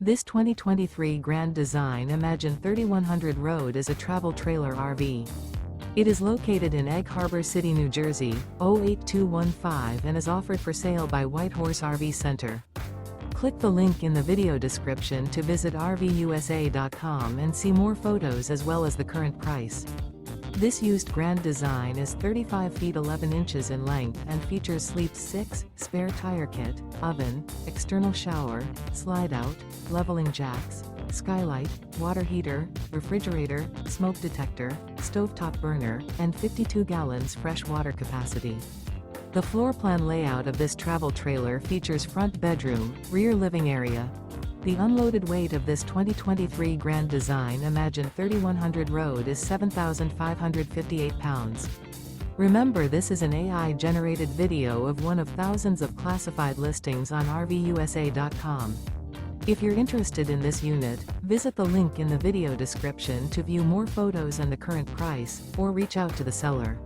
This 2023 Grand Design Imagine 3100 Road is a travel trailer RV. It is located in Egg Harbor City, New Jersey, 08215 and is offered for sale by Whitehorse RV Center. Click the link in the video description to visit RVUSA.com and see more photos as well as the current price. This used Grand Design is 35 feet 11 inches in length and features sleep 6, spare tire kit, oven, external shower, slide-out, leveling jacks, skylight, water heater, refrigerator, smoke detector, stovetop burner, and 52 gallons fresh water capacity. The floor plan layout of this travel trailer features front bedroom, rear living area. The unloaded weight of this 2023 Grand Design Imagine 3100 Road is 7,558 pounds. Remember, this is an AI-generated video of one of thousands of classified listings on RVUSA.com. If you're interested in this unit, visit the link in the video description to view more photos and the current price, or reach out to the seller.